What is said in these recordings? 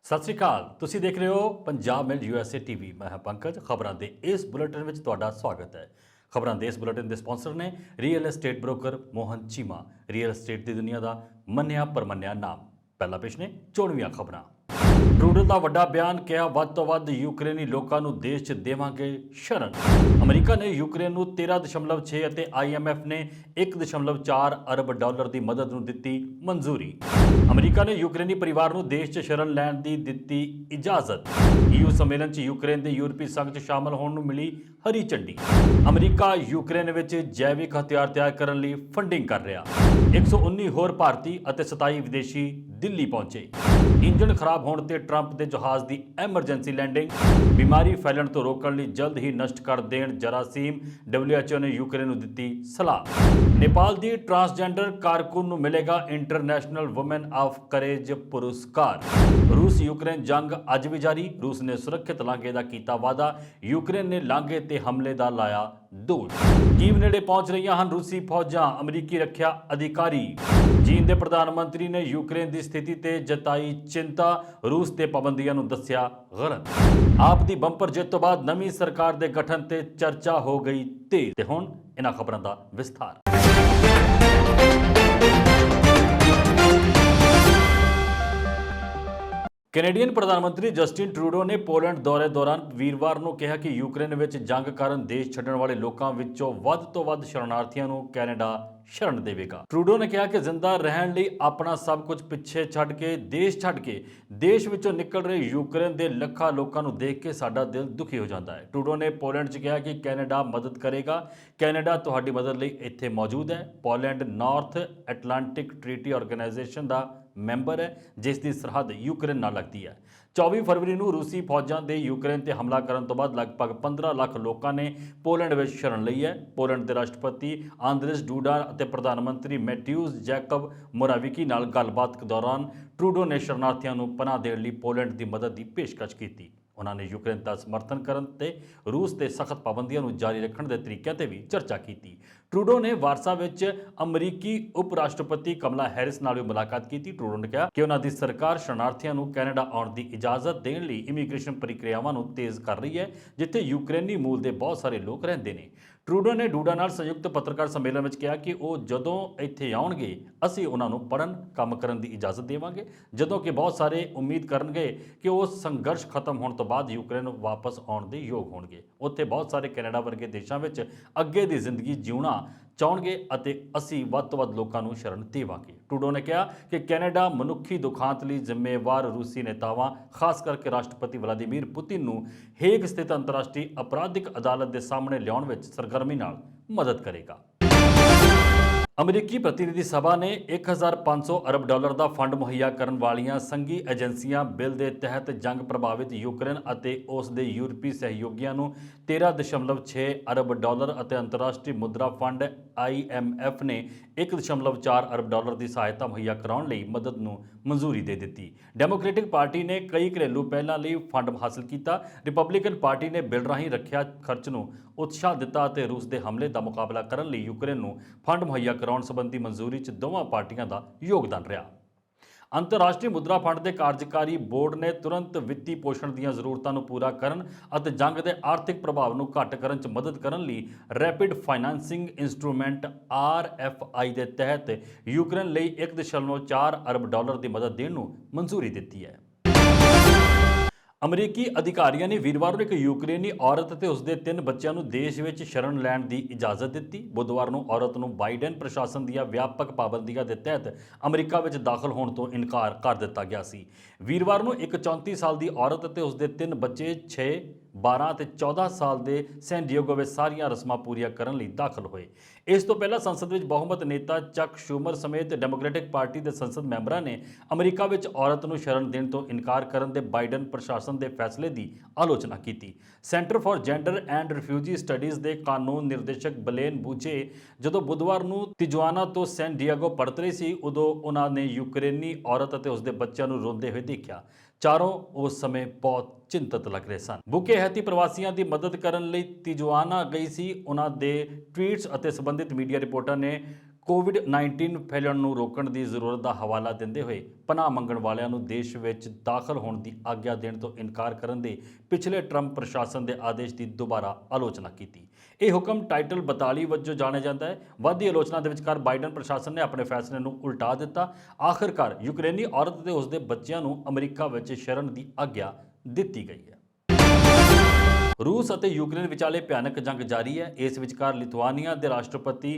ਸਤਿ ਸ਼੍ਰੀ ਅਕਾਲ। ਤੁਸੀਂ ਦੇਖ ਰਹੇ ਹੋ ਪੰਜਾਬ ਮਿਲ USA ਟੀਵੀ। ਮੈਂ ਹਾਂ ਪੰਕਜ। ਖਬਰਾਂ ਦੇ ਇਸ ਬੁਲੇਟਿਨ ਵਿੱਚ ਤੁਹਾਡਾ ਸਵਾਗਤ ਹੈ। ਖਬਰਾਂ ਦੇ ਇਸ ਬੁਲੇਟਿਨ ਦੇ ਸਪਾਂਸਰ ਨੇ real estate broker Mohan Cheema. Real estate ਦੀ ਦੁਨੀਆ ਦਾ ਮੰਨਿਆ ਪਰਮੰਨਿਆ ਨਾਮ। ਪਹਿਲਾਂ ਪੇਸ਼ ਨੇ ਚੋਣਵੀਆਂ ਖਬਰਾਂ। ਟਰੂਡੋ ਦਾ ਵੱਡਾ ਬਿਆਨ, ਕਿਹਾ ਵੱਧ ਤੋਂ ਵੱਧ ਯੂਕਰੇਨੀ ਲੋਕਾਂ ਨੂੰ ਦੇਸ਼ 'ਚ ਦੇਵਾਂਗੇ ਸ਼ਰਨ। ਅਮਰੀਕਾ ਨੇ ਯੂਕਰੇਨ ਨੂੰ 13.6 ਅਤੇ IMF ਨੇ 1.4 ਅਰਬ ਡਾਲਰ ਦੀ ਮਦਦ ਨੂੰ ਦਿੱਤੀ ਮਨਜ਼ੂਰੀ। ਅਮਰੀਕਾ ਨੇ ਯੂਕਰੇਨੀ ਪਰਿਵਾਰ ਨੂੰ ਦੇਸ਼ 'ਚ ਸ਼ਰਨ ਲੈਣ ਦੀ ਦਿੱਤੀ ਇਜਾਜ਼ਤ। EU ਸੰਮੇਲਨ 'ਚ ਯੂਕਰੇਨ ਦੇ ਯੂਰਪੀ ਸੰਘ 'ਚ ਸ਼ਾਮਲ ਹੋਣ ਨੂੰ ਮਿਲੀ ਹਰੀ ਝੰਡੀ। ਅਮਰੀਕਾ ਯੂਕਰੇਨ ਵਿੱਚ ਜੈਵਿਕ ਹਥਿਆਰ ਤਿਆਰ ਕਰਨ ਲਈ ਫੰਡਿੰਗ ਕਰ ਰਿਹਾ। 119 ਹੋਰ ਭਾਰਤੀ ਅਤੇ 27 ਵਿਦੇਸ਼ੀ ਦਿੱਲੀ ਪਹੁੰਚੇ। ਇੰਜਣ ਖਰਾਬ ਹੋਣ ਤੇ ਟਰੰਪ ਦੇ ਜਹਾਜ਼ ਦੀ ਐਮਰਜੈਂਸੀ ਲੈਂਡਿੰਗ। ਬਿਮਾਰੀ ਫੈਲਣ ਤੋਂ ਰੋਕਣ ਲਈ ਜਲਦ ਹੀ ਨਸ਼ਟ ਕਰ ਦੇਣ ਜਰਾਸੀਮ। WHO ਨੇ ਯੂਕਰੇਨ ਨੂੰ ਦਿੱਤੀ ਸਲਾਹ। ਨੇਪਾਲ ਦੀ ਟਰਾਂਸਜੈਂਡਰ ਕਾਰਕੁਨ ਨੂੰ ਮਿਲੇਗਾ ਇੰਟਰਨੈਸ਼ਨਲ ਵੂਮਨ ਆਫ ਕਰੇਜ ਪੁਰਸਕਾਰ। ਰੂਸ ਯੂਕਰੇਨ ਜੰਗ ਅੱਜ ਵੀ ਜਾਰੀ। ਰੂਸ ਨੇ ਸੁਰੱਖਿਅਤ ਲਾਂਘੇ ਦਾ ਕੀਤਾ ਵਾਅਦਾ। ਯੂਕਰੇਨ ਨੇ ਲਾਂਘੇ ਤੇ ਹਮਲੇ ਦਾ ਲਾਇਆ ਦੋਸ਼। ਕੀਵ ਨੇੜੇ ਪਹੁੰਚ ਰਹੀਆਂ ਹਨ ਰੂਸੀ ਫੌਜਾਂ। ਅਮਰੀਕੀ ਰੱਖਿਆ ਅਧਿਕਾਰੀ। ਚੀਨ ਦੇ ਪ੍ਰਧਾਨ ਮੰਤਰੀ ਨੇ ਯੂਕਰੇਨ ਦੀ ਸਥਿਤੀ ਤੇ ਜਤਾਈ ਚਿੰਤਾ। ਰੂਸ ਤੇ ਪਾਬੰਦੀਆਂ ਨੂੰ ਦੱਸਿਆ ਗਲਤ। ਆਪ ਦੀ ਬੰਪਰ ਜਿੱਤ ਤੋਂ ਬਾਅਦ ਨਵੀਂ ਸਰਕਾਰ ਦੇ ਗਠਨ ਤੇ ਚਰਚਾ ਹੋ ਗਈ ਤੇਜ਼। ਤੇ ਹੁਣ ਇਹਨਾਂ ਖਬਰਾਂ ਦਾ ਵਿਸਥਾਰ। ਕੈਨੇਡੀਅਨ ਪ੍ਰਧਾਨ ਮੰਤਰੀ ਜਸਟਿਨ ਟਰੂਡੋ ਨੇ ਪੋਲੈਂਡ ਦੌਰੇ ਦੌਰਾਨ ਵੀਰਵਾਰ ਨੂੰ ਕਿਹਾ ਕਿ ਯੂਕਰੇਨ ਵਿੱਚ ਜੰਗ ਕਾਰਨ ਦੇਸ਼ ਛੱਡਣ ਵਾਲੇ ਲੋਕਾਂ ਵਿੱਚੋਂ ਵੱਧ ਤੋਂ ਵੱਧ ਸ਼ਰਨਾਰਥੀਆਂ ਨੂੰ ਕੈਨੇਡਾ ਸ਼ਰਨ ਦੇਵੇਗਾ। ਟਰੂਡੋ ਨੇ ਕਿਹਾ ਕਿ ਜ਼ਿੰਦਾ ਰਹਿਣ ਲਈ ਆਪਣਾ ਸਭ ਕੁਝ ਪਿੱਛੇ ਛੱਡ ਕੇ ਦੇਸ਼ ਵਿੱਚੋਂ ਨਿਕਲ ਰਹੇ ਯੂਕਰੇਨ ਦੇ ਲੱਖਾਂ ਲੋਕਾਂ ਨੂੰ ਦੇਖ ਕੇ ਸਾਡਾ ਦਿਲ ਦੁਖੀ ਹੋ ਜਾਂਦਾ ਹੈ। ਟਰੂਡੋ ਨੇ ਪੋਲੈਂਡ 'ਚ ਕਿਹਾ ਕਿ ਕੈਨੇਡਾ ਮਦਦ ਕਰੇਗਾ। ਕੈਨੇਡਾ ਤੁਹਾਡੀ ਮਦਦ ਲਈ ਇੱਥੇ ਮੌਜੂਦ ਹੈ। Poland North Atlantic Treaty Organization ਦਾ ਮੈਂਬਰ ਹੈ, ਜਿਸ ਦੀ ਸਰਹੱਦ ਯੂਕਰੇਨ ਨਾਲ ਲੱਗਦੀ ਹੈ। 24 ਫਰਵਰੀ ਨੂੰ ਰੂਸੀ ਫੌਜਾਂ ਦੇ ਯੂਕਰੇਨ ਤੇ ਹਮਲਾ ਕਰਨ ਤੋਂ ਬਾਅਦ ਲਗਭਗ 15 ਲੱਖ ਲੋਕਾਂ ਨੇ ਪੋਲੈਂਡ ਵਿੱਚ ਸ਼ਰਨ ਲਈ ਹੈ। ਪੋਲੈਂਡ ਦੇ ਰਾਸ਼ਟਰਪਤੀ ਆਂਦਰੇਸ ਡੂਡਾ ਅਤੇ ਪ੍ਰਧਾਨ ਮੰਤਰੀ ਮੈਟਿਊਸ ਜੈਕਬ ਮੋਰਾਵਿਕੀ ਨਾਲ ਗੱਲਬਾਤ ਦੌਰਾਨ ਟਰੂਡੋ ਨੇ ਸ਼ਰਨਾਰਥੀਆਂ ਨੂੰ ਪਨਾਹ ਦੇਣ ਲਈ ਪੋਲੈਂਡ ਦੀ ਮਦਦ ਦੀ ਪੇਸ਼ਕਸ਼ ਕੀਤੀ। ਉਹਨਾਂ ਨੇ ਯੂਕਰੇਨ ਦਾ ਸਮਰਥਨ ਕਰਨ ਤੇ ਰੂਸ ਤੇ ਸਖਤ ਪਾਬੰਦੀਆਂ ਨੂੰ ਜਾਰੀ ਰੱਖਣ ਦੇ ਤਰੀਕਿਆਂ ਤੇ ਵੀ ਚਰਚਾ ਕੀਤੀ। ਟਰੂਡੋ ਨੇ ਵਾਰਸਾ ਵਿੱਚ ਅਮਰੀਕੀ ਉਪ ਰਾਸ਼ਟਰਪਤੀ ਕਮਲਾ ਹੈਰਿਸ ਨਾਲ ਵੀ ਮੁਲਾਕਾਤ ਕੀਤੀ। ਟਰੂਡੋ ਨੇ ਕਿਹਾ ਕਿ ਉਹਨਾਂ ਦੀ ਸਰਕਾਰ ਸ਼ਰਨਾਰਥੀਆਂ ਨੂੰ ਕੈਨੇਡਾ ਆਉਣ ਦੀ ਇਜਾਜ਼ਤ ਦੇਣ ਲਈ ਇਮੀਗ੍ਰੇਸ਼ਨ ਪ੍ਰਕਿਰਿਆਵਾਂ ਨੂੰ ਤੇਜ਼ ਕਰ ਰਹੀ ਹੈ, ਜਿੱਥੇ ਯੂਕਰੇਨੀ ਮੂਲ ਦੇ ਬਹੁਤ ਸਾਰੇ ਲੋਕ ਰਹਿੰਦੇ ਨੇ। ਟਰੂਡੋ ਨੇ ਡੂਡਾ ਨਾਲ ਸੰਯੁਕਤ ਪੱਤਰਕਾਰ ਸੰਮੇਲਨ ਵਿੱਚ ਕਿਹਾ ਕਿ ਉਹ ਜਦੋਂ ਇੱਥੇ ਆਉਣਗੇ ਅਸੀਂ ਉਹਨਾਂ ਨੂੰ ਪੜ੍ਹਨ, ਕੰਮ ਕਰਨ ਦੀ ਇਜਾਜ਼ਤ ਦੇਵਾਂਗੇ, ਜਦੋਂ ਕਿ ਬਹੁਤ ਸਾਰੇ ਉਮੀਦ ਕਰਨਗੇ ਕਿ ਉਹ ਸੰਘਰਸ਼ ਖਤਮ ਹੋਣ ਤੋਂ ਬਾਅਦ ਯੂਕਰੇਨ ਵਾਪਸ ਆਉਣ ਦੇ ਯੋਗ ਹੋਣਗੇ। ਉੱਥੇ ਬਹੁਤ ਸਾਰੇ ਕੈਨੇਡਾ ਵਰਗੇ ਦੇਸ਼ਾਂ ਵਿੱਚ ਅੱਗੇ ਦੀ ਜ਼ਿੰਦਗੀ ਜਿਉਣਾ ਚਾਹੁਣਗੇ ਅਤੇ ਅਸੀਂ ਵੱਧ ਤੋਂ ਵੱਧ ਲੋਕਾਂ ਨੂੰ ਸ਼ਰਨ ਦੇਵਾਂਗੇ। ਟਰੂਡੋ ਨੇ ਕਿਹਾ ਕਿ ਕੈਨੇਡਾ ਮਨੁੱਖੀ ਦੁਖਾਂਤ ਲਈ ਜ਼ਿੰਮੇਵਾਰ ਰੂਸੀ ਨੇਤਾਵਾਂ, ਖਾਸ ਕਰਕੇ ਰਾਸ਼ਟਰਪਤੀ ਵਲਾਦੀਮੀਰ ਪੁਤਿਨ ਨੂੰ ਹੇਗ ਸਥਿਤ ਅੰਤਰਰਾਸ਼ਟਰੀ ਅਪਰਾਧਿਕ ਅਦਾਲਤ ਦੇ ਸਾਹਮਣੇ ਲਿਆਉਣ ਵਿੱਚ ਸਰਗਰਮੀ ਨਾਲ ਮਦਦ ਕਰੇਗਾ। ਅਮਰੀਕੀ ਪ੍ਰਤੀਨਿਧੀ ਸਭਾ ਨੇ 1500 ਅਰਬ ਡਾਲਰ ਦਾ ਫੰਡ ਮੁਹੱਈਆ ਕਰਨ ਵਾਲੀਆਂ ਸੰਘੀ ਏਜੰਸੀਆਂ ਬਿੱਲ ਦੇ ਤਹਿਤ ਜੰਗ ਪ੍ਰਭਾਵਿਤ ਯੂਕਰੇਨ ਅਤੇ ਉਸ ਦੇ ਯੂਰਪੀ ਸਹਿਯੋਗੀਆਂ ਨੂੰ 13.6 ਅਰਬ ਡਾਲਰ ਅਤੇ ਅੰਤਰਰਾਸ਼ਟਰੀ ਮੁਦਰਾ ਫੰਡ IMF ਨੇ 1.4 ਅਰਬ ਡਾਲਰ ਦੀ ਸਹਾਇਤਾ ਮੁਹੱਈਆ ਕਰਾਉਣ ਲਈ ਮਦਦ ਨੂੰ ਮਨਜ਼ੂਰੀ ਦੇ ਦਿੱਤੀ। ਡੈਮੋਕ੍ਰੈਟਿਕ ਪਾਰਟੀ ਨੇ ਕਈ ਘਰੇਲੂ ਪਹਿਲਾਂ ਲਈ ਫੰਡ ਹਾਸਲ ਕੀਤਾ। ਰਿਪਬਲਿਕਨ ਪਾਰਟੀ ਨੇ ਬਿੱਲ ਰਾਹੀਂ ਰੱਖਿਆ ਖਰਚ ਨੂੰ ਉਤਸ਼ਾਹ ਦਿੱਤਾ ਅਤੇ ਰੂਸ ਦੇ ਹਮਲੇ ਦਾ ਮੁਕਾਬਲਾ ਕਰਨ ਲਈ ਯੂਕਰੇਨ ਨੂੰ ਫੰਡ ਮੁਹੱਈਆ ਕਰਾਉਣ ਸੰਬੰਧੀ ਮਨਜ਼ੂਰੀ 'ਚ ਦੋਵਾਂ ਪਾਰਟੀਆਂ ਦਾ ਯੋਗਦਾਨ ਰਿਹਾ। ਅੰਤਰਰਾਸ਼ਟਰੀ ਮੁਦਰਾ ਫੰਡ ਦੇ ਕਾਰਜਕਾਰੀ ਬੋਰਡ ਨੇ ਤੁਰੰਤ ਵਿੱਤੀ ਪੋਸ਼ਣ ਦੀਆਂ ਜ਼ਰੂਰਤਾਂ ਨੂੰ ਪੂਰਾ ਕਰਨ ਅਤੇ ਜੰਗ ਦੇ ਆਰਥਿਕ ਪ੍ਰਭਾਵ ਨੂੰ ਘੱਟ ਕਰਨ 'ਚ ਮਦਦ ਕਰਨ ਲਈ ਰੈਪਿਡ ਫਾਈਨਾਂਸਿੰਗ ਇੰਸਟਰੂਮੈਂਟ RFI ਦੇ ਤਹਿਤ ਯੂਕਰੇਨ ਲਈ 1.4 ਅਰਬ ਡਾਲਰ ਦੀ ਮਦਦ ਦੇਣ ਨੂੰ ਮਨਜ਼ੂਰੀ ਦਿੱਤੀ ਹੈ। ਅਮਰੀਕੀ ਅਧਿਕਾਰੀਆਂ ਨੇ ਵੀਰਵਾਰ ਨੂੰ ਇੱਕ ਯੂਕਰੇਨੀ ਔਰਤ ਅਤੇ ਉਸਦੇ 3 ਬੱਚਿਆਂ ਨੂੰ ਦੇਸ਼ ਵਿੱਚ ਸ਼ਰਨ ਲੈਣ ਦੀ ਇਜਾਜ਼ਤ ਦਿੱਤੀ। ਬੁੱਧਵਾਰ ਨੂੰ ਔਰਤ ਨੂੰ ਬਾਈਡਨ ਪ੍ਰਸ਼ਾਸਨ ਦੀਆਂ ਵਿਆਪਕ ਪਾਬੰਦੀਆਂ ਦੇ ਤਹਿਤ ਅਮਰੀਕਾ ਵਿੱਚ ਦਾਖਲ ਹੋਣ ਤੋਂ ਇਨਕਾਰ ਕਰ ਦਿੱਤਾ ਗਿਆ ਸੀ। ਵੀਰਵਾਰ ਨੂੰ ਇੱਕ 34 ਸਾਲ ਦੀ ਔਰਤ ਅਤੇ ਉਸਦੇ 3 ਬੱਚੇ 6, 12 ਅਤੇ 14 ਸਾਲ ਦੇ ਸੈਨ ਡਿਏਗੋ ਵਿੱਚ ਸਾਰੀਆਂ ਰਸਮਾਂ ਪੂਰੀਆਂ ਕਰਨ ਲਈ ਦਾਖਲ ਹੋਏ। ਇਸ ਤੋਂ ਪਹਿਲਾਂ ਸੰਸਦ ਵਿੱਚ ਬਹੁਮਤ ਨੇਤਾ ਚੱਕ ਸ਼ੂਮਰ ਸਮੇਤ ਡੈਮੋਕ੍ਰੈਟਿਕ ਪਾਰਟੀ ਦੇ ਸੰਸਦ ਮੈਂਬਰਾਂ ਨੇ ਅਮਰੀਕਾ ਵਿੱਚ ਔਰਤ ਨੂੰ ਸ਼ਰਨ ਦੇਣ ਤੋਂ ਇਨਕਾਰ ਕਰਨ ਦੇ ਬਾਈਡਨ ਪ੍ਰਸ਼ਾਸਨ ਦੇ ਫੈਸਲੇ ਦੀ ਆਲੋਚਨਾ ਕੀਤੀ। Centre for gender and refugee studies ਦੇ ਕਾਨੂੰਨ ਨਿਰਦੇਸ਼ਕ ਬਲੇਨ ਬੂਚੇ ਜਦੋਂ ਬੁੱਧਵਾਰ ਨੂੰ ਤਿਜੁਆਨਾ ਤੋਂ ਸੈਨ ਡਿਏਗੋ ਪਰਤ ਰਹੇ ਸੀ, ਉਦੋਂ ਉਹਨਾਂ ਨੇ ਯੂਕਰੇਨੀ ਔਰਤ ਅਤੇ ਉਸਦੇ ਬੱਚਿਆਂ ਨੂੰ ਰੋਂਦੇ ਹੋਏ ਦੇਖਿਆ। ਚਾਰੋਂ ਉਸ ਸਮੇਂ ਬਹੁਤ ਚਿੰਤਤ ਲੱਗ ਰਹੇ ਸਨ। ਬੁਕੇ ਹੈਤੀ ਪ੍ਰਵਾਸੀਆਂ ਦੀ ਮਦਦ ਕਰਨ ਲਈ ਤਿਜੁਆਨਾ ਗਈ ਸੀ। ਉਹਨਾਂ ਦੇ ਟਵੀਟਸ ਅਤੇ ਸੰਬੰਧਿਤ ਮੀਡੀਆ ਰਿਪੋਰਟਾਂ ਨੇ ਕੋਵਿਡ-19 ਫੈਲਣ ਨੂੰ ਰੋਕਣ ਦੀ ਜ਼ਰੂਰਤ ਦਾ ਹਵਾਲਾ ਦਿੰਦੇ ਹੋਏ ਪਨਾਹ ਮੰਗਣ ਵਾਲਿਆਂ ਨੂੰ ਦੇਸ਼ ਵਿੱਚ ਦਾਖਲ ਹੋਣ ਦੀ ਆਗਿਆ ਦੇਣ ਤੋਂ ਇਨਕਾਰ ਕਰਨ ਦੇ ਪਿਛਲੇ ਟਰੰਪ ਪ੍ਰਸ਼ਾਸਨ ਦੇ ਆਦੇਸ਼ ਦੀ ਦੁਬਾਰਾ ਆਲੋਚਨਾ ਕੀਤੀ। ਇਹ ਹੁਕਮ ਟਾਈਟਲ 42 ਵਜੋਂ ਜਾਣਿਆ ਜਾਂਦਾ ਹੈ। ਵੱਧਦੀ ਆਲੋਚਨਾ ਦੇ ਵਿਚਕਾਰ ਬਾਈਡਨ ਪ੍ਰਸ਼ਾਸਨ ਨੇ ਆਪਣੇ ਫੈਸਲੇ ਨੂੰ ਉਲਟਾ ਦਿੱਤਾ। ਆਖਰਕਾਰ ਯੂਕਰੇਨੀ ਔਰਤ ਤੇ ਉਸਦੇ ਬੱਚਿਆਂ ਨੂੰ ਅਮਰੀਕਾ ਵਿੱਚ ਸ਼ਰਨ ਦੀ ਆਗਿਆ ਦਿੱਤੀ ਗਈ ਹੈ। रूस ਅਤੇ ਯੂਕਰੇਨ ਵਿਚਾਲੇ ਭਿਆਨਕ ਜੰਗ ਜਾਰੀ ਹੈ। ਇਸ ਵਿਚਕਾਰ ਲਿਥੁਆਨੀਆ ਦੇ ਰਾਸ਼ਟਰਪਤੀ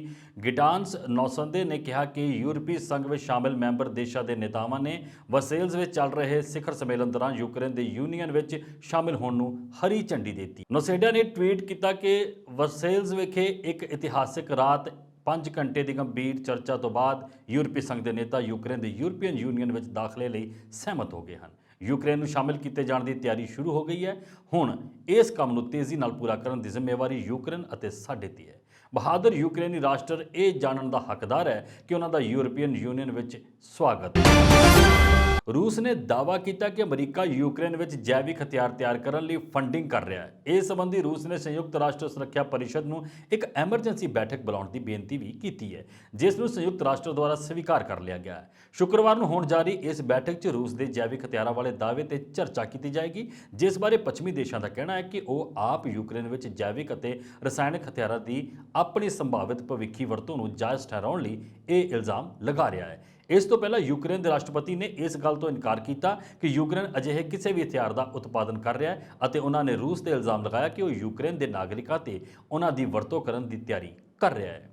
ਗਿਟਾਨਸ ਨੌਸੰਦੇ ਨੇ ਕਿਹਾ ਕਿ ਯੂਰਪੀ ਸੰਘ ਵਿੱਚ ਸ਼ਾਮਿਲ ਮੈਂਬਰ ਦੇਸ਼ਾਂ ਦੇ ਨੇਤਾਵਾਂ ਨੇ ਵਰਸੇਲਜ਼ ਵਿੱਚ ਚੱਲ ਰਹੇ ਸਿਖਰ ਸੰਮੇਲਨ ਦੌਰਾਨ ਯੂਕਰੇਨ ਦੇ ਯੂਨੀਅਨ ਵਿੱਚ ਸ਼ਾਮਿਲ ਹੋਣ ਨੂੰ ਹਰੀ ਝੰਡੀ ਦੇ ਦਿੱਤੀ। ਨੌਸੇਡਾ ਨੇ ਟਵੀਟ ਕੀਤਾ ਕਿ ਵਰਸੇਲਜ਼ ਵਿਖੇ ਇੱਕ ਇਤਿਹਾਸਕ ਰਾਤ 5 ਘੰਟੇ ਦੀ ਗੰਭੀਰ ਚਰਚਾ ਤੋਂ ਬਾਅਦ ਯੂਰਪੀ ਸੰਘ ਦੇ ਨੇਤਾ ਯੂਕਰੇਨ ਦੇ ਯੂਰਪੀਅਨ ਯੂਨੀਅਨ ਵਿੱਚ ਦਾਖਲੇ ਲਈ ਸਹਿਮਤ ਹੋ ਗਏ ਹਨ। ਯੂਕਰੇਨ ਨੂੰ ਸ਼ਾਮਿਲ ਕੀਤੇ ਜਾਣ ਦੀ ਤਿਆਰੀ ਸ਼ੁਰੂ ਹੋ ਗਈ ਹੈ। ਹੁਣ ਇਸ ਕੰਮ ਨੂੰ ਤੇਜ਼ੀ ਨਾਲ ਪੂਰਾ ਕਰਨ ਦੀ ਜ਼ਿੰਮੇਵਾਰੀ ਯੂਕਰੇਨ ਅਤੇ ਸਾਡੇ 'ਤੇ ਹੈ। ਬਹਾਦਰ ਯੂਕਰੇਨੀ ਰਾਸ਼ਟਰ ਇਹ ਜਾਣਨ ਦਾ ਹੱਕਦਾਰ ਹੈ ਕਿ ਉਹਨਾਂ ਦਾ ਯੂਰਪੀਅਨ ਯੂਨੀਅਨ ਵਿੱਚ ਸਵਾਗਤ ਹੈ। ਰੂਸ ਨੇ ਦਾਅਵਾ ਕੀਤਾ ਕਿ ਅਮਰੀਕਾ ਯੂਕਰੇਨ ਵਿੱਚ ਜੈਵਿਕ ਹਥਿਆਰ ਤਿਆਰ ਕਰਨ ਲਈ ਫੰਡਿੰਗ ਕਰ ਰਿਹਾ ਹੈ। ਇਸ ਸੰਬੰਧੀ ਰੂਸ ਨੇ ਸੰਯੁਕਤ ਰਾਸ਼ਟਰ ਸੁਰੱਖਿਆ ਪਰਿਸ਼ਦ ਨੂੰ ਇੱਕ ਐਮਰਜੈਂਸੀ ਬੈਠਕ ਬੁਲਾਉਣ ਦੀ ਬੇਨਤੀ ਵੀ ਕੀਤੀ ਹੈ, ਜਿਸ ਨੂੰ ਸੰਯੁਕਤ ਰਾਸ਼ਟਰ ਦੁਆਰਾ ਸਵੀਕਾਰ ਕਰ ਲਿਆ ਗਿਆ ਹੈ। ਸ਼ੁੱਕਰਵਾਰ ਨੂੰ ਹੋਣ ਜਾ ਰਹੀ ਇਸ ਬੈਠਕ 'ਚ ਰੂਸ ਦੇ ਜੈਵਿਕ ਹਥਿਆਰਾਂ ਵਾਲੇ ਦਾਅਵੇ ਤੇ ਚਰਚਾ ਕੀਤੀ ਜਾਏਗੀ, ਜਿਸ ਬਾਰੇ ਪੱਛਮੀ ਦੇਸ਼ਾਂ ਦਾ ਕਹਿਣਾ ਹੈ ਕਿ ਉਹ ਆਪ ਯੂਕਰੇਨ ਵਿੱਚ ਜੈਵਿਕ ਅਤੇ ਰਸਾਇਣਕ ਹਥਿਆਰਾਂ ਦੀ ਆਪਣੀ ਸੰਭਾਵਿਤ ਭਵਿੱਖੀ ਵਰਤੋਂ ਨੂੰ ਜਾਇਜ਼ ਠਹਿਰਾਉਣ ਲਈ ਇਹ ਇਲਜ਼ਾਮ ਲਗਾ ਰਿਹਾ ਹੈ। ਇਸ ਤੋਂ ਪਹਿਲਾਂ ਯੂਕਰੇਨ ਦੇ ਰਾਸ਼ਟਰਪਤੀ ਨੇ ਇਸ ਗੱਲ ਤੋਂ ਇਨਕਾਰ ਕੀਤਾ ਕਿ ਯੂਕਰੇਨ ਅਜਿਹੇ ਕਿਸੇ ਵੀ ਹਥਿਆਰ ਦਾ ਉਤਪਾਦਨ ਕਰ ਰਿਹਾ ਹੈ ਅਤੇ ਉਹਨਾਂ ਨੇ ਰੂਸ ਤੇ ਇਲਜ਼ਾਮ ਲਗਾਇਆ ਕਿ ਉਹ ਯੂਕਰੇਨ ਦੇ ਨਾਗਰਿਕਾਂ ਤੇ ਉਹਨਾਂ ਦੀ ਵਰਤੋਂ ਕਰਨ ਦੀ ਤਿਆਰੀ ਕਰ ਰਿਹਾ ਹੈ।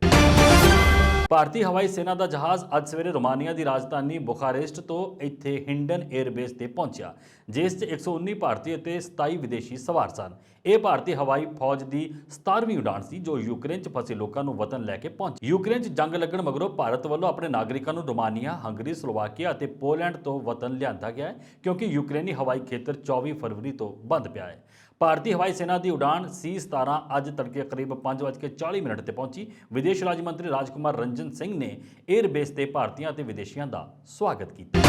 ਭਾਰਤੀ ਹਵਾਈ ਸੈਨਾ ਦਾ ਜਹਾਜ਼ ਅੱਜ ਸਵੇਰੇ ਰੋਮਾਨੀਆ ਦੀ ਰਾਜਧਾਨੀ ਬੁਖਾਰੇਸਟ ਤੋਂ ਇੱਥੇ ਹਿੰਡਨ 에ਅਰਬੇਸ ਤੇ ਪਹੁੰਚਿਆ, ਜਿਸ 'ਚ 119 ਭਾਰਤੀ ਅਤੇ 27 ਵਿਦੇਸ਼ੀ ਸਵਾਰ ਸਨ। ਇਹ ਭਾਰਤੀ ਹਵਾਈ ਫੌਜ ਦੀ 17ਵੀਂ ਉਡਾਣ ਸੀ ਜੋ ਯੂਕਰੇਨ 'ਚ ਫਸੇ ਲੋਕਾਂ ਨੂੰ ਵਤਨ ਲੈ ਕੇ ਪਹੁੰਚੀ। ਯੂਕਰੇਨ 'ਚ ਜੰਗ ਲੱਗਣ ਮਗਰੋਂ ਭਾਰਤ ਵੱਲੋਂ ਆਪਣੇ ਨਾਗਰਿਕਾਂ ਨੂੰ ਰੋਮਾਨੀਆ, ਹੰਗਰੀ, ਸਲੋਵਾਕੀਆ ਅਤੇ ਪੋਲੈਂਡ ਤੋਂ ਵਤਨ ਲਿਆਂਦਾ ਗਿਆ ਹੈ, ਕਿਉਂਕਿ ਯੂਕਰੇਨੀ ਹਵਾਈ ਖੇਤਰ 24 ਫਰਵਰੀ ਤੋਂ ਬੰਦ ਪਿਆ ਹੈ। ਭਾਰਤੀ ਹਵਾਈ ਸੈਨਾ ਦੀ ਉਡਾਣ C-17 ਅੱਜ ਤੜਕੇ ਕਰੀਬ 5:40 ਤੇ ਪਹੁੰਚੀ। ਵਿਦੇਸ਼ ਰਾਜ ਮੰਤਰੀ ਰਾਜਕੁਮਾਰ ਰੰਜਨ ਸਿੰਘ ਨੇ 에ਅਰਬੇਸ ਤੇ ਭਾਰਤੀਆਂ ਅਤੇ ਵਿਦੇਸ਼ੀਆਂ ਦਾ ਸਵਾਗਤ ਕੀਤਾ।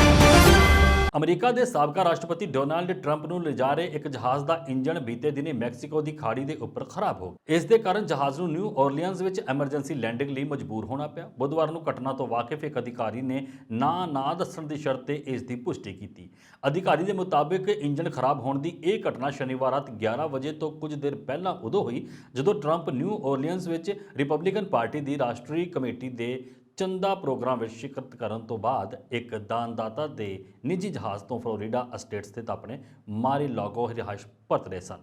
ਅਮਰੀਕਾ ਦੇ ਸਾਬਕਾ ਰਾਸ਼ਟਰਪਤੀ ਡੋਨਾਲਡ ਟਰੰਪ ਨੂੰ ਲਿਜਾ ਰਹੇ ਇੱਕ ਜਹਾਜ਼ ਦਾ ਇੰਜਣ ਬੀਤੇ ਦਿਨੀ ਮੈਕਸੀਕੋ ਦੀ ਖਾੜੀ ਦੇ ਉੱਪਰ ਖਰਾਬ ਹੋ ਗਿਆ। ਇਸ ਦੇ ਕਾਰਨ ਜਹਾਜ਼ ਨੂੰ ਨਿਊ ਓਰਲੀਅਨਜ਼ ਵਿੱਚ ਐਮਰਜੈਂਸੀ ਲੈਂਡਿੰਗ ਲਈ ਮਜਬੂਰ ਹੋਣਾ ਪਿਆ। ਬੁੱਧਵਾਰ ਨੂੰ ਘਟਨਾ ਤੋਂ ਵਾਕਿਫ ਇੱਕ ਅਧਿਕਾਰੀ ਨੇ ਨਾ ਦੱਸਣ ਦੀ ਸ਼ਰਤ ਤੇ ਇਸ ਦੀ ਪੁਸ਼ਟੀ ਕੀਤੀ। ਅਧਿਕਾਰੀ ਦੇ ਮੁਤਾਬਿਕ ਇੰਜਣ ਖਰਾਬ ਹੋਣ ਦੀ ਇਹ ਘਟਨਾ ਸ਼ਨੀਵਾਰ ਰਾਤ 11 ਵਜੇ ਤੋਂ ਕੁਝ ਦੇਰ ਪਹਿਲਾਂ ਉਦੋਂ ਹੋਈ ਜਦੋਂ ਟਰੰਪ ਨਿਊ ਓਰਲੀਅਨਜ਼ ਵਿੱਚ ਰਿਪਬਲਿਕਨ ਪਾਰਟੀ ਦੀ ਰਾਸ਼ਟਰੀ ਕਮੇਟੀ ਦੇ ਚੰਦਾ ਪ੍ਰੋਗਰਾਮ ਵਿੱਚ ਸ਼ਿਰਕਤ ਕਰਨ ਤੋਂ ਬਾਅਦ ਇੱਕ ਦਾਨਦਾਤਾ ਦੇ ਨਿੱਜੀ ਜਹਾਜ਼ ਤੋਂ ਫਲੋਰੀਡਾ ਅਸਟੇਟ ਸਥਿਤ ਆਪਣੇ ਮਾਰੀ-ਲਾਗੋ ਰਿਹਾਇਸ਼ ਪਰਤ ਰਹੇ ਸਨ।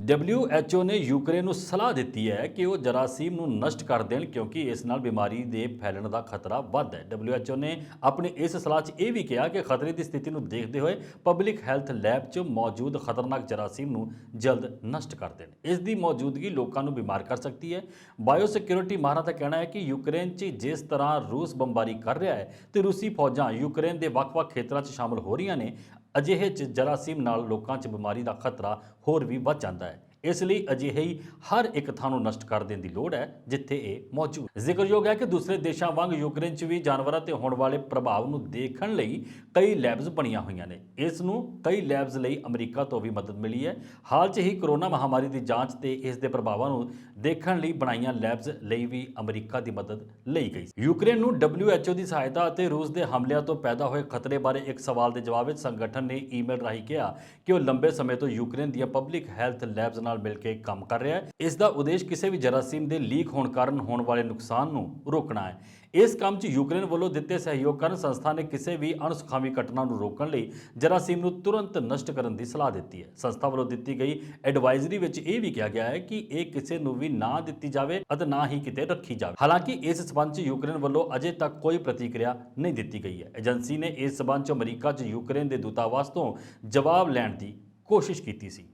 WHO ਨੇ ਯੂਕਰੇਨ ਨੂੰ ਸਲਾਹ ਦਿੱਤੀ ਹੈ ਕਿ ਉਹ ਜਰਾਸੀਮ ਨੂੰ ਨਸ਼ਟ ਕਰ ਦੇਣ, ਕਿਉਂਕਿ ਇਸ ਨਾਲ ਬਿਮਾਰੀ ਦੇ ਫੈਲਣ ਦਾ ਖਤਰਾ ਵੱਧ ਹੈ। WHO ਨੇ ਆਪਣੀ ਇਸ ਸਲਾਹ 'ਚ ਇਹ ਵੀ ਕਿਹਾ ਕਿ ਖਤਰੇ ਦੀ ਸਥਿਤੀ ਨੂੰ ਦੇਖਦੇ ਹੋਏ ਪਬਲਿਕ ਹੈਲਥ ਲੈਬ 'ਚ ਮੌਜੂਦ ਖਤਰਨਾਕ ਜਰਾਸੀਮ ਨੂੰ ਜਲਦ ਨਸ਼ਟ ਕਰ ਦੇਣ। ਇਸ ਦੀ ਮੌਜੂਦਗੀ ਲੋਕਾਂ ਨੂੰ ਬਿਮਾਰ ਕਰ ਸਕਦੀ ਹੈ। ਬਾਇਓ ਸਿਕਿਉਰਿਟੀ ਮਾਹਰਾਂ ਦਾ ਕਹਿਣਾ ਹੈ ਕਿ ਯੂਕਰੇਨ 'ਚ ਜਿਸ ਤਰ੍ਹਾਂ ਰੂਸ ਬੰਬਾਰੀ ਕਰ ਰਿਹਾ ਹੈ ਤੇ ਰੂਸੀ ਫੌਜਾਂ ਯੂਕਰੇਨ ਦੇ ਵੱਖ-ਵੱਖ ਖੇਤਰਾਂ 'ਚ ਸ਼ਾਮਲ ਹੋ ਰਹੀਆਂ ਨੇ, ਅਜਿਹੇ 'ਚ ਜਰਾਸੀਮ ਨਾਲ ਲੋਕਾਂ 'ਚ ਬਿਮਾਰੀ ਦਾ ਖਤਰਾ ਹੋਰ ਵੀ ਵੱਧ ਜਾਂਦਾ ਹੈ। ਇਸ ਲਈ ਅਜਿਹੇ ਹੀ ਹਰ ਇੱਕ ਥਾਂ ਨੂੰ ਨਸ਼ਟ ਕਰ ਦੇਣ ਦੀ ਲੋੜ ਹੈ ਜਿੱਥੇ ਇਹ ਮੌਜੂਦ। ਜ਼ਿਕਰਯੋਗ ਹੈ ਕਿ ਦੂਸਰੇ ਦੇਸ਼ਾਂ ਵਾਂਗ ਯੂਕਰੇਨ 'ਚ ਵੀ ਜਾਨਵਰਾਂ ਤੇ ਹੋਣ ਵਾਲੇ ਪ੍ਰਭਾਵ ਨੂੰ ਦੇਖਣ ਲਈ ਕਈ ਲੈਬਸ ਬਣੀਆਂ ਹੋਈਆਂ ਨੇ। ਇਸ ਨੂੰ ਕਈ ਲੈਬਸ ਲਈ ਅਮਰੀਕਾ ਤੋਂ ਵੀ ਮਦਦ ਮਿਲੀ ਹੈ। ਹਾਲ 'ਚ ਹੀ ਕਰੋਨਾ ਮਹਾਮਾਰੀ ਦੀ ਜਾਂਚ ਤੇ ਇਸ ਦੇ ਪ੍ਰਭਾਵਾਂ ਨੂੰ ਦੇਖਣ ਲਈ ਬਣਾਈਆਂ ਲੈਬਸ ਲਈ ਵੀ ਅਮਰੀਕਾ ਦੀ ਮਦਦ ਲਈ ਗਈ। ਯੂਕਰੇਨ ਨੂੰ WHO ਦੀ ਸਹਾਇਤਾ ਅਤੇ ਰੂਸ ਦੇ ਹਮਲਿਆਂ ਤੋਂ ਪੈਦਾ ਹੋਏ ਖਤਰੇ ਬਾਰੇ ਇੱਕ ਸਵਾਲ ਦੇ ਜਵਾਬ ਵਿੱਚ ਸੰਗਠਨ ਨੇ ਈਮੇਲ ਰਾਹੀਂ ਕਿਹਾ ਕਿ ਉਹ ਲੰਬੇ ਸਮੇਂ ਤੋਂ ਯੂਕਰੇਨ ਦੀਆਂ ਪਬਲਿਕ ਹੈਲਥ ਲੈਬਸ ਨਾਲ ਮਿਲ ਕੇ ਕੰਮ ਕਰ ਰਿਹਾ ਹੈ। ਇਸ ਦਾ ਉਦੇਸ਼ ਕਿਸੇ ਵੀ ਜਰਾਸੀਮ ਦੇ ਲੀਕ ਹੋਣ ਕਾਰਨ ਹੋਣ ਵਾਲੇ ਨੁਕਸਾਨ ਨੂੰ ਰੋਕਣਾ ਹੈ। ਇਸ ਕੰਮ 'ਚ ਯੂਕਰੇਨ ਵੱਲੋਂ ਦਿੱਤੇ ਸਹਿਯੋਗ ਕਾਰਨ ਸੰਸਥਾ ਨੇ ਕਿਸੇ ਵੀ ਅਣਸੁਖਾਵੀ ਘਟਨਾ ਨੂੰ ਰੋਕਣ ਲਈ ਜਰਾਸੀਮ ਨੂੰ ਤੁਰੰਤ ਨਸ਼ਟ ਕਰਨ ਦੀ ਸਲਾਹ ਦਿੱਤੀ ਹੈ। ਸੰਸਥਾ ਵੱਲੋਂ ਦਿੱਤੀ ਗਈ ਐਡਵਾਈਜ਼ਰੀ ਵਿੱਚ ਇਹ ਵੀ ਕਿਹਾ ਗਿਆ ਹੈ ਕਿ ਇਹ ਕਿਸੇ ਨੂੰ ਵੀ ਨਾ ਦਿੱਤੀ ਜਾਵੇ ਅਤੇ ਨਾ ਹੀ ਕਿਤੇ ਰੱਖੀ ਜਾਵੇ। ਹਾਲਾਂਕਿ ਇਸ ਸਬੰਧ 'ਚ ਯੂਕਰੇਨ ਵੱਲੋਂ ਅਜੇ ਤੱਕ ਕੋਈ ਪ੍ਰਤੀਕਿਰਿਆ ਨਹੀਂ ਦਿੱਤੀ ਗਈ ਹੈ। ਏਜੰਸੀ ਨੇ ਇਸ ਸਬੰਧ 'ਚ ਅਮਰੀਕਾ 'ਚ ਯੂਕਰੇਨ ਦੇ ਦੂਤਾਵਾਸ ਤੋਂ ਜਵਾਬ ਲੈਣ ਦੀ ਕੋਸ਼ਿਸ਼ ਕੀਤੀ ਸੀ।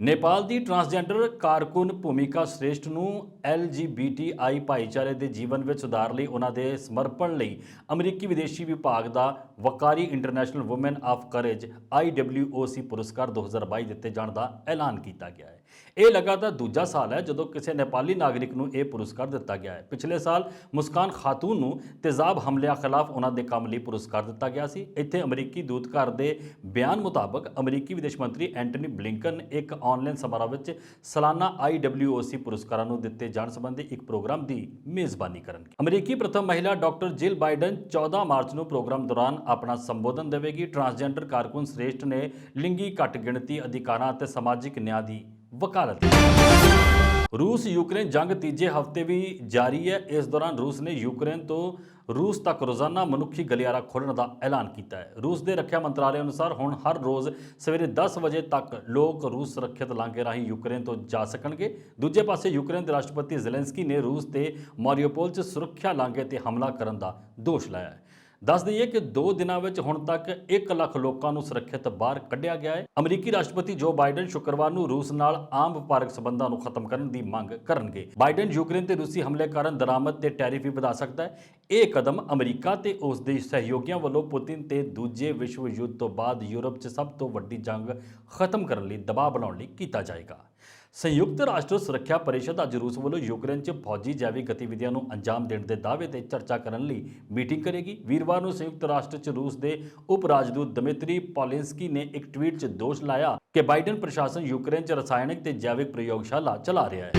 ਨੇਪਾਲ ਦੀ ਟਰਾਂਸਜੈਂਡਰ ਕਾਰਕੁਨ ਭੂਮਿਕਾ ਸ੍ਰੇਸ਼ਟ ਨੂੰ LGBTI ਭਾਈਚਾਰੇ ਦੇ ਜੀਵਨ ਵਿੱਚ ਸੁਧਾਰ ਲਈ ਉਹਨਾਂ ਦੇ ਸਮਰਪਣ ਲਈ ਅਮਰੀਕੀ ਵਿਦੇਸ਼ੀ ਵਿਭਾਗ ਦਾ ਵਕਾਰੀ International Women of Courage IWOC ਪੁਰਸਕਾਰ 2022 ਦਿੱਤੇ ਜਾਣ ਦਾ ਐਲਾਨ ਕੀਤਾ ਗਿਆ ਹੈ। ਇਹ ਲਗਾਤਾਰ ਦੂਜਾ ਸਾਲ ਹੈ ਜਦੋਂ ਕਿਸੇ ਨੇਪਾਲੀ ਨਾਗਰਿਕ ਨੂੰ ਇਹ ਪੁਰਸਕਾਰ ਦਿੱਤਾ ਗਿਆ ਹੈ। ਪਿਛਲੇ ਸਾਲ ਮੁਸਕਾਨ ਖਾਤੂਨ ਨੂੰ ਤੇਜ਼ਾਬ ਹਮਲਿਆਂ ਖਿਲਾਫ ਉਹਨਾਂ ਦੇ ਕੰਮ ਲਈ ਪੁਰਸਕਾਰ ਦਿੱਤਾ ਗਿਆ ਸੀ। ਇੱਥੇ ਅਮਰੀਕੀ ਦੂਤਘਰ ਦੇ ਬਿਆਨ ਮੁਤਾਬਕ ਅਮਰੀਕੀ ਵਿਦੇਸ਼ ਮੰਤਰੀ ਐਂਟਨੀ ਬਲਿੰਕਨ ਇੱਕ ਆਨਲਾਈਨ ਸਮਾਰੋਹ ਵਿੱਚ ਸਾਲਾਨਾ IWOC ਪੁਰਸਕਾਰਾਂ ਨੂੰ ਦਿੱਤੇ ਜਾਣ ਸੰਬੰਧੀ ਇੱਕ ਪ੍ਰੋਗਰਾਮ ਦੀ ਮੇਜ਼ਬਾਨੀ ਕਰਨਗੇ। ਅਮਰੀਕੀ ਪ੍ਰਥਮ ਮਹਿਲਾ ਡਾਕਟਰ ਜਿਲ ਬਾਈਡਨ 14 ਮਾਰਚ ਨੂੰ ਪ੍ਰੋਗਰਾਮ ਦੌਰਾਨ ਆਪਣਾ ਸੰਬੋਧਨ ਦੇਵੇਗੀ। ਟਰਾਂਸਜੈਂਡਰ ਕਾਰਕੁਨ ਸ੍ਰੇਸ਼ਠ ਨੇ ਲਿੰਗੀ ਘੱਟ ਗਿਣਤੀ ਅਧਿਕਾਰਾਂ ਅਤੇ ਸਮਾਜਿਕ ਨਿਆਂ ਦੀ ਵਕਾਲਤ ਕੀਤੀ। रूस यूक्रेन जंग तीजे हफ्ते भी जारी है। इस दौरान रूस ने यूक्रेन तो रूस तक रोज़ाना मनुखी गलियारा खोलने का ऐलान किया है। रूस के रक्षा मंत्रालय अनुसार हुण हर रोज़ सवेरे 10 बजे तक लोग रूस सुरक्षित लांघे राही यूक्रेन तो जा सकणगे। दूजे पासे यूक्रेन के राष्ट्रपति ज़ेलेंस्की ने रूस के मारियोपोल च सुरक्षा लांघे ते हमला करने का दोष लाया है। दस दईए कि 2 दिनों में हुण तक 1 ਲੱਖ ਲੋਕਾਂ ਨੂੰ ਸੁਰੱਖਿਅਤ ਬਾਹਰ ਕੱਢਿਆ ਗਿਆ ਹੈ। ਅਮਰੀਕੀ ਰਾਸ਼ਟਰਪਤੀ ਜੋ ਬਾਈਡਨ ਸ਼ੁੱਕਰਵਾਰ ਨੂੰ ਰੂਸ ਨਾਲ ਆਮ ਵਪਾਰਕ ਸਬੰਧਾਂ ਨੂੰ ਖਤਮ ਕਰਨ ਦੀ ਮੰਗ ਕਰਨਗੇ। ਬਾਈਡਨ ਯੂਕਰੇਨ ਤੇ ਰੂਸੀ ਹਮਲੇ ਕਾਰਨ ਦਰਾਮਦ ਤੇ ਟੈਰਿਫ ਵੀ ਵਧਾ ਸਕਦਾ ਹੈ। ਇਹ ਕਦਮ ਅਮਰੀਕਾ ਤੇ ਉਸ ਦੇ ਸਹਿਯੋਗੀਆਂ ਵੱਲੋਂ ਪੁਤਿਨ ਤੇ ਦੂਜੇ ਵਿਸ਼ਵ ਯੁੱਧ ਤੋਂ ਬਾਅਦ ਯੂਰਪ 'ਚ ਸਭ ਤੋਂ ਵੱਡੀ ਜੰਗ ਖਤਮ ਕਰਨ ਲਈ ਦਬਾਅ ਬਣਾਉਣ ਲਈ ਕੀਤਾ ਜਾਏਗਾ। ਸੰਯੁਕਤ ਰਾਸ਼ਟਰ ਸੁਰੱਖਿਆ ਪਰਿਸ਼ਦ ਅੱਜ ਰੂਸ ਵੱਲੋਂ ਯੂਕਰੇਨ 'ਚ ਫੌਜੀ ਜੈਵਿਕ ਗਤੀਵਿਧੀਆਂ ਨੂੰ ਅੰਜਾਮ ਦੇਣ ਦੇ ਦਾਅਵੇ ਤੇ ਚਰਚਾ ਕਰਨ ਲਈ ਮੀਟਿੰਗ ਕਰੇਗੀ। ਵੀਰਵਾਰ ਨੂੰ ਸੰਯੁਕਤ ਰਾਸ਼ਟਰ 'ਚ ਰੂਸ ਦੇ ਉਪ ਰਾਜਦੂਤ ਦਮਿਤਰੀ ਪੋਲਿੰਸਕੀ ਨੇ ਇੱਕ ਟਵੀਟ 'ਚ ਦੋਸ਼ ਲਾਇਆ ਕਿ ਬਾਈਡਨ ਪ੍ਰਸ਼ਾਸਨ ਯੂਕਰੇਨ 'ਚ ਰਸਾਇਣਕ ਤੇ ਜੈਵਿਕ ਪ੍ਰਯੋਗਸ਼ਾਲਾ ਚਲਾ ਰਿਹਾ ਹੈ।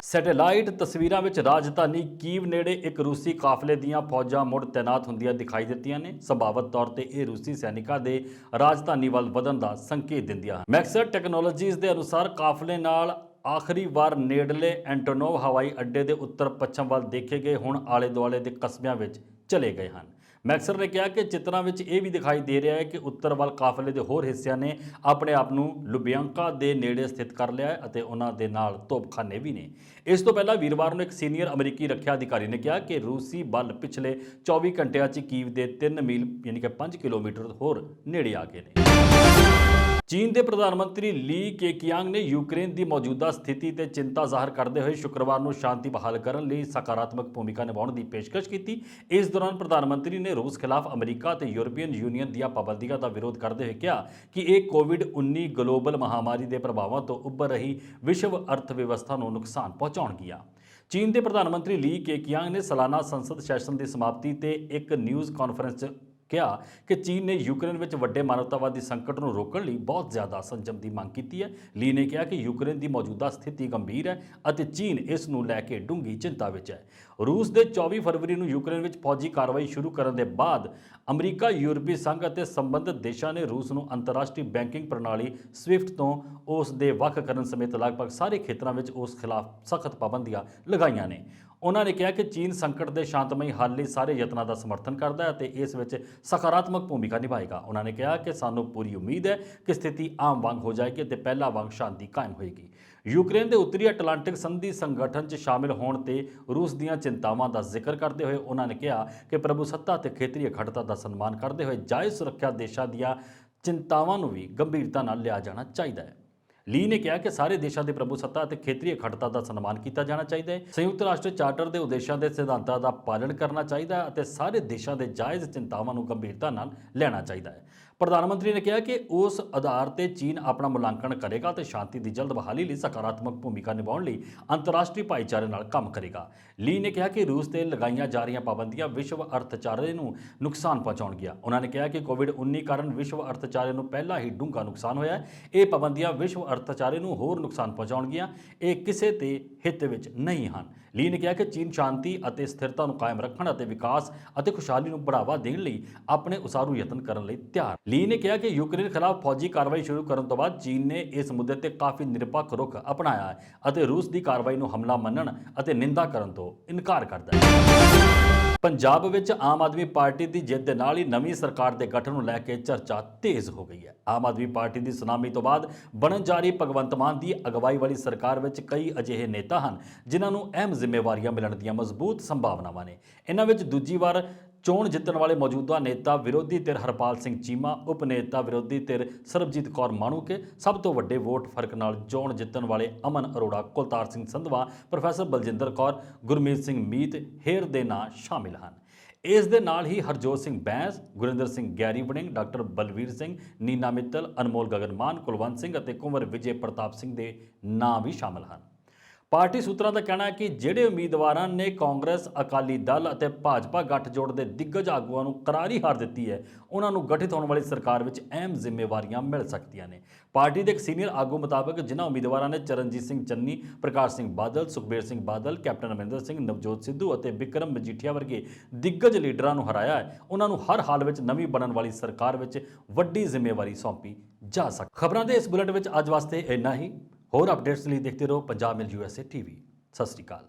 ਸੈਟੇਲਾਈਟ ਤਸਵੀਰਾਂ ਵਿੱਚ ਰਾਜਧਾਨੀ ਕੀਵ ਨੇੜੇ ਇੱਕ ਰੂਸੀ ਕਾਫਲੇ ਦੀਆਂ ਫੌਜਾਂ ਮੁੜ ਤੈਨਾਤ ਹੁੰਦੀਆਂ ਦਿਖਾਈ ਦਿੱਤੀਆਂ ਨੇ। ਸੰਭਾਵਤ ਤੌਰ ਤੇ ਇਹ ਰੂਸੀ ਸੈਨਿਕਾਂ ਦੇ ਰਾਜਧਾਨੀ ਵੱਲ ਵਧਣ ਦਾ ਸੰਕੇਤ ਦਿੰਦੀਆਂ ਹਨ। ਮੈਕਸਰ ਟੈਕਨੋਲੋਜੀਜ਼ ਦੇ ਅਨੁਸਾਰ ਕਾਫਲੇ ਨਾਲ ਆਖਰੀ ਵਾਰ ਨੇੜਲੇ ਐਂਟੋਨੋਵ ਹਵਾਈ ਅੱਡੇ ਦੇ ਉੱਤਰ ਪੱਛਮ ਵੱਲ ਦੇਖੇ ਗਏ ਹੁਣ ਆਲੇ ਦੁਆਲੇ ਦੇ ਕਸਬਿਆਂ ਵਿੱਚ ਚਲੇ ਗਏ ਹਨ। ਮੈਕਸਰ ਨੇ ਕਿਹਾ ਕਿ ਚਿੱਤਰਾਂ ਵਿੱਚ ਇਹ ਵੀ ਦਿਖਾਈ ਦੇ ਰਿਹਾ ਹੈ ਕਿ ਉੱਤਰ ਵੱਲ ਕਾਫਲੇ ਦੇ ਹੋਰ ਹਿੱਸਿਆਂ ਨੇ ਆਪਣੇ ਆਪ ਨੂੰ ਲੁਬਿਆਂਕਾ ਦੇ ਨੇੜੇ ਸਥਿਤ ਕਰ ਲਿਆ ਹੈ ਅਤੇ ਉਹਨਾਂ ਦੇ ਨਾਲ ਤੋਪਖਾਨੇ ਵੀ ਨੇ। ਇਸ ਤੋਂ ਪਹਿਲਾਂ ਵੀਰਵਾਰ ਨੂੰ ਇੱਕ ਸੀਨੀਅਰ ਅਮਰੀਕੀ ਰੱਖਿਆ ਅਧਿਕਾਰੀ ਨੇ ਕਿਹਾ ਕਿ ਰੂਸੀ ਬਲ ਪਿਛਲੇ 24 ਘੰਟਿਆਂ 'ਚ ਕੀਵ ਦੇ 3 ਮੀਲ ਯਾਨੀ ਕਿ 5 ਕਿਲੋਮੀਟਰ ਹੋਰ ਨੇੜੇ ਆ ਗਏ ਨੇ। ਚੀਨ ਦੇ ਪ੍ਰਧਾਨ ਮੰਤਰੀ ਲੀ ਕੇਕਿਆਂਗ ਨੇ ਯੂਕਰੇਨ ਦੀ ਮੌਜੂਦਾ ਸਥਿਤੀ ਤੇ ਚਿੰਤਾ ਜ਼ਾਹਰ ਕਰਦੇ ਹੋਏ ਸ਼ੁੱਕਰਵਾਰ ਨੂੰ ਸ਼ਾਂਤੀ ਬਹਾਲ ਕਰਨ ਲਈ ਸਕਾਰਾਤਮਕ ਭੂਮਿਕਾ ਨਿਭਾਉਣ ਦੀ ਪੇਸ਼ਕਸ਼ ਕੀਤੀ। ਇਸ ਦੌਰਾਨ ਪ੍ਰਧਾਨ ਮੰਤਰੀ ਨੇ ਰੂਸ ਖਿਲਾਫ ਅਮਰੀਕਾ ਤੇ ਯੂਰਪੀਅਨ ਯੂਨੀਅਨ ਦੀਆਂ ਪਾਬੰਦੀਆਂ ਦਾ ਵਿਰੋਧ ਕਰਦੇ ਹੋਏ ਕਿਹਾ ਕਿ ਇਹ ਕੋਵਿਡ-19 ਗਲੋਬਲ ਮਹਾਮਾਰੀ ਦੇ ਪ੍ਰਭਾਵਾਂ ਤੋਂ ਉੱਭਰ ਰਹੀ ਵਿਸ਼ਵ ਅਰਥ ਵਿਵਸਥਾ ਨੂੰ ਨੁਕਸਾਨ ਪਹੁੰਚਾਉਣਗੀਆਂ। ਚੀਨ ਦੇ ਪ੍ਰਧਾਨ ਮੰਤਰੀ ਲੀ ਕੇਕਿਆਂਗ ਨੇ ਸਾਲਾਨਾ ਸੰਸਦ ਸੈਸ਼ਨ ਦੀ ਸਮਾਪਤੀ ਤੇ ਇੱਕ ਨਿਊਜ਼ ਕਾਨਫਰੰਸ 'ਚ ਕਿਹਾ ਕਿ ਚੀਨ ਨੇ ਯੂਕਰੇਨ ਵਿੱਚ ਵੱਡੇ ਮਾਨਵਤਾਵਾਦੀ ਸੰਕਟ ਨੂੰ ਰੋਕਣ ਲਈ ਬਹੁਤ ਜ਼ਿਆਦਾ ਸੰਜਮ ਦੀ ਮੰਗ ਕੀਤੀ ਹੈ। ਲੀ ਨੇ ਕਿਹਾ ਕਿ ਯੂਕਰੇਨ ਦੀ ਮੌਜੂਦਾ ਸਥਿਤੀ ਗੰਭੀਰ ਹੈ ਅਤੇ ਚੀਨ ਇਸ ਨੂੰ ਲੈ ਕੇ ਡੂੰਘੀ ਚਿੰਤਾ ਵਿੱਚ ਹੈ। ਰੂਸ ਦੇ 24 ਫਰਵਰੀ ਨੂੰ ਯੂਕਰੇਨ ਵਿੱਚ ਫੌਜੀ ਕਾਰਵਾਈ ਸ਼ੁਰੂ ਕਰਨ ਦੇ ਬਾਅਦ ਅਮਰੀਕਾ, ਯੂਰਪੀ ਸੰਘ ਅਤੇ ਸੰਬੰਧਿਤ ਦੇਸ਼ਾਂ ਨੇ ਰੂਸ ਨੂੰ ਅੰਤਰਰਾਸ਼ਟਰੀ ਬੈਂਕਿੰਗ ਪ੍ਰਣਾਲੀ ਸਵਿਫਟ ਤੋਂ ਉਸ ਦੇ ਵੱਖ ਕਰਨ ਸਮੇਤ ਲਗਭਗ ਸਾਰੇ ਖੇਤਰਾਂ ਵਿੱਚ ਉਸ ਖਿਲਾਫ ਸਖਤ ਪਾਬੰਦੀਆਂ ਲਗਾਈਆਂ ਨੇ। ਉਹਨਾਂ ਨੇ ਕਿਹਾ ਕਿ ਚੀਨ ਸੰਕਟ ਦੇ ਸ਼ਾਂਤਮਈ ਹੱਲ ਲਈ ਸਾਰੇ ਯਤਨਾਂ ਦਾ ਸਮਰਥਨ ਕਰਦਾ ਹੈ ਅਤੇ ਇਸ ਵਿੱਚ ਸਕਾਰਾਤਮਕ ਭੂਮਿਕਾ ਨਿਭਾਏਗਾ। ਉਹਨਾਂ ਨੇ ਕਿਹਾ ਕਿ ਸਾਨੂੰ ਪੂਰੀ ਉਮੀਦ ਹੈ ਕਿ ਸਥਿਤੀ ਆਮ ਵਾਂਗ ਹੋ ਜਾਏਗੀ ਅਤੇ ਪਹਿਲਾਂ ਵਾਂਗ ਸ਼ਾਂਤੀ ਕਾਇਮ ਹੋਏਗੀ। ਯੂਕਰੇਨ ਦੇ ਉੱਤਰੀ ਅਟਲਾਂਟਿਕ ਸੰਧੀ ਸੰਗਠਨ 'ਚ ਸ਼ਾਮਿਲ ਹੋਣ ਤੇ ਰੂਸ ਦੀਆਂ ਚਿੰਤਾਵਾਂ ਦਾ ਜ਼ਿਕਰ ਕਰਦੇ ਹੋਏ ਉਹਨਾਂ ਨੇ ਕਿਹਾ ਕਿ ਪ੍ਰਭੂਸੱਤਾ ਅਤੇ ਖੇਤਰੀ ਅਖੰਡਤਾ ਦਾ ਸਨਮਾਨ ਕਰਦੇ ਹੋਏ ਜਾਇਜ਼ ਸੁਰੱਖਿਆ ਦੇਸ਼ਾਂ ਦੀਆਂ ਚਿੰਤਾਵਾਂ ਨੂੰ ਵੀ ਗੰਭੀਰਤਾ ਨਾਲ ਲਿਆ ਜਾਣਾ ਚਾਹੀਦਾ ਹੈ। ਲੀ ਨੇ ਕਿਹਾ ਕਿ ਸਾਰੇ ਦੇਸ਼ਾਂ ਦੇ ਪ੍ਰਭੂਸੱਤਾ ਅਤੇ ਖੇਤਰੀ ਅਖੰਡਤਾ ਦਾ ਸਨਮਾਨ ਕੀਤਾ ਜਾਣਾ ਚਾਹੀਦਾ ਹੈ। ਸੰਯੁਕਤ ਰਾਸ਼ਟਰ ਚਾਰਟਰ ਦੇ ਉਦੇਸ਼ਾਂ ਦੇ ਸਿਧਾਂਤਾਂ ਦਾ ਪਾਲਣ ਕਰਨਾ ਚਾਹੀਦਾ ਹੈ ਅਤੇ ਸਾਰੇ ਦੇਸ਼ਾਂ ਦੇ ਜਾਇਜ਼ ਚਿੰਤਾਵਾਂ ਨੂੰ ਗੰਭੀਰਤਾ ਨਾਲ ਲੈਣਾ ਚਾਹੀਦਾ ਹੈ। ਪ੍ਰਧਾਨ ਮੰਤਰੀ ਨੇ ਕਿਹਾ ਕਿ ਉਸ ਆਧਾਰ ਤੇ ਚੀਨ ਆਪਣਾ ਮੁਲਾਂਕਣ ਕਰੇਗਾ ਤੇ ਸ਼ਾਂਤੀ ਦੀ ਜਲਦ ਬਹਾਲੀ ਲਈ ਸਕਾਰਾਤਮਕ ਭੂਮਿਕਾ ਨਿਭਾਉਣ ਲਈ ਅੰਤਰਰਾਸ਼ਟਰੀ ਭਾਈਚਾਰੇ ਨਾਲ ਕੰਮ ਕਰੇਗਾ। ਲੀ ਨੇ ਕਿਹਾ ਕਿ ਰੂਸ ਤੇ ਲਗਾਈਆਂ ਜਾ ਰਹੀਆਂ ਪਾਬੰਦੀਆਂ ਵਿਸ਼ਵ ਅਰਥਚਾਰੇ ਨੂੰ ਨੁਕਸਾਨ ਪਹੁੰਚਾਉਣਗੀਆਂ। ਉਹਨਾਂ ਨੇ ਕਿਹਾ ਕਿ ਕੋਵਿਡ-19 ਕਾਰਨ ਵਿਸ਼ਵ ਅਰਥਚਾਰੇ ਨੂੰ ਪਹਿਲਾਂ ਹੀ ਡੂੰਘਾ ਨੁਕਸਾਨ ਹੋਇਆ ਹੈ। ਇਹ ਪਾਬੰਦੀਆਂ ਵਿਸ਼ਵ ਅਰਥਚਾਰੇ ਨੂੰ ਹੋਰ ਨੁਕਸਾਨ ਪਹੁੰਚਾਉਣਗੀਆਂ। ਇਹ ਕਿਸੇ ਦੇ ਹਿੱਤ ਵਿੱਚ ਨਹੀਂ ਹਨ। ਲੀ ਨੇ ਕਿਹਾ ਕਿ ਚੀਨ ਸ਼ਾਂਤੀ ਅਤੇ ਸਥਿਰਤਾ ਨੂੰ ਕਾਇਮ ਰੱਖਣ ਅਤੇ ਵਿਕਾਸ ਅਤੇ ਖੁਸ਼ਹਾਲੀ ਨੂੰ ਬੜਾਵਾ ਦੇਣ ਲਈ ਆਪਣੇ ਉਸਾਰੂ ਯਤਨ ਕਰਨ ਲਈ ਤਿਆਰ। ਲੀ ਨੇ ਕਿਹਾ ਕਿ ਯੂਕਰੇਨ ਖਿਲਾਫ ਫੌਜੀ ਕਾਰਵਾਈ ਸ਼ੁਰੂ ਕਰਨ ਤੋਂ ਬਾਅਦ ਚੀਨ ਨੇ ਇਸ ਮੁੱਦੇ ਤੇ ਕਾਫੀ ਨਿਰਪੱਖ ਰੁਖ ਅਪਣਾਇਆ ਹੈ ਅਤੇ ਰੂਸ ਦੀ ਕਾਰਵਾਈ ਨੂੰ ਹਮਲਾ ਮੰਨਣ ਅਤੇ ਨਿੰਦਾ ਕਰਨ ਤੋਂ ਇਨਕਾਰ ਕਰਦਾ ਹੈ। ਪੰਜਾਬ ਵਿੱਚ ਆਮ ਆਦਮੀ ਪਾਰਟੀ ਦੀ ਜਿੱਤ ਦੇ ਨਾਲ ਹੀ ਨਵੀਂ ਸਰਕਾਰ ਦੇ ਗਠਨ ਨੂੰ ਲੈ ਕੇ ਚਰਚਾ ਤੇਜ਼ ਹੋ ਗਈ ਹੈ। ਆਮ ਆਦਮੀ ਪਾਰਟੀ ਦੀ ਸੁਨਾਮੀ ਤੋਂ ਬਾਅਦ ਬਣਨ ਜਾ ਰਹੀ ਭਗਵੰਤ ਮਾਨ ਦੀ ਅਗਵਾਈ ਵਾਲੀ ਸਰਕਾਰ ਵਿੱਚ ਕਈ ਅਜਿਹੇ ਨੇਤਾ ਹਨ ਜਿਨ੍ਹਾਂ ਨੂੰ ਅਹਿਮ ਜ਼ਿੰਮੇਵਾਰੀਆਂ ਮਿਲਣ ਦੀਆਂ ਮਜ਼ਬੂਤ ਸੰਭਾਵਨਾਵਾਂ ਨੇ। ਇਹਨਾਂ ਵਿੱਚ ਦੂਜੀ ਵਾਰ ਚੋਣ ਜਿੱਤਣ ਵਾਲੇ ਮੌਜੂਦਾ ਨੇਤਾ ਵਿਰੋਧੀ ਧਿਰ ਹਰਪਾਲ ਸਿੰਘ ਚੀਮਾ, ਉਪ ਨੇਤਾ ਵਿਰੋਧੀ ਧਿਰ ਸਰਬਜੀਤ ਕੌਰ ਮਾਣੂਕੇ, ਸਭ ਤੋਂ ਵੱਡੇ ਵੋਟ ਫਰਕ ਨਾਲ ਚੋਣ ਜਿੱਤਣ ਵਾਲੇ ਅਮਨ ਅਰੋੜਾ, ਕੁਲਤਾਰ ਸਿੰਘ ਸੰਧਵਾ, ਪ੍ਰੋਫੈਸਰ ਬਲਜਿੰਦਰ ਕੌਰ, ਗੁਰਮੀਤ ਸਿੰਘ ਮੀਤ ਹੇਰ ਦੇ ਨਾਂ ਸ਼ਾਮਿਲ ਹਨ। ਇਸ ਦੇ ਨਾਲ ਹੀ ਹਰਜੋਤ ਸਿੰਘ ਬੈਂਸ, ਗੁਰਿੰਦਰ ਸਿੰਘ ਗੈਰੀ ਵੜਿੰਗ, ਡਾਕਟਰ ਬਲਵੀਰ ਸਿੰਘ, ਨੀਨਾ ਮਿੱਤਲ, ਅਨਮੋਲ ਗਗਨ ਮਾਨ, ਕੁਲਵੰਤ ਸਿੰਘ ਅਤੇ ਕੁੰਵਰ ਵਿਜੇ ਪ੍ਰਤਾਪ ਸਿੰਘ ਦੇ ਨਾਂ ਵੀ ਸ਼ਾਮਿਲ ਹਨ। ਪਾਰਟੀ ਸੂਤਰਾਂ ਦਾ ਕਹਿਣਾ ਹੈ ਕਿ ਜਿਹੜੇ ਉਮੀਦਵਾਰਾਂ ਨੇ ਕਾਂਗਰਸ, ਅਕਾਲੀ ਦਲ ਅਤੇ ਭਾਜਪਾ ਗੱਠਜੋੜ ਦੇ ਦਿੱਗਜ ਆਗੂਆਂ ਨੂੰ ਕਰਾਰੀ ਹਾਰ ਦਿੱਤੀ ਹੈ, ਉਹਨਾਂ ਨੂੰ ਗਠਿਤ ਹੋਣ ਵਾਲੀ ਸਰਕਾਰ ਵਿੱਚ ਅਹਿਮ ਜ਼ਿੰਮੇਵਾਰੀਆਂ ਮਿਲ ਸਕਦੀਆਂ ਨੇ। ਪਾਰਟੀ ਦੇ ਇੱਕ ਸੀਨੀਅਰ ਆਗੂ ਮੁਤਾਬਕ ਜਿਨ੍ਹਾਂ ਉਮੀਦਵਾਰਾਂ ਨੇ ਚਰਨਜੀਤ ਸਿੰਘ ਚੰਨੀ, ਪ੍ਰਕਾਸ਼ ਸਿੰਘ ਬਾਦਲ, ਸੁਖਬੀਰ ਸਿੰਘ ਬਾਦਲ, ਕੈਪਟਨ ਅਮਰਿੰਦਰ ਸਿੰਘ, ਨਵਜੋਤ ਸਿੱਧੂ ਅਤੇ ਬਿਕਰਮ ਮਜੀਠੀਆ ਵਰਗੇ ਦਿੱਗਜ ਲੀਡਰਾਂ ਨੂੰ ਹਰਾਇਆ ਹੈ, ਉਹਨਾਂ ਨੂੰ ਹਰ ਹਾਲ ਵਿੱਚ ਨਵੀਂ ਬਣਨ ਵਾਲੀ ਸਰਕਾਰ ਵਿੱਚ ਵੱਡੀ ਜ਼ਿੰਮੇਵਾਰੀ ਸੌਂਪੀ ਜਾ ਸਕਦੀ। ਖਬਰਾਂ ਦੇ ਇਸ ਬੁਲੇਟਿਨ ਵਿੱਚ ਅੱਜ ਵਾਸਤੇ ਇੰਨਾ ਹੀ। ਹੋਰ ਅਪਡੇਟਸ ਲਈ ਦੇਖਦੇ ਰਹੋ ਪੰਜਾਬ ਮਿਲ USA TV। ਸਤਿ ਸ਼੍ਰੀ ਅਕਾਲ।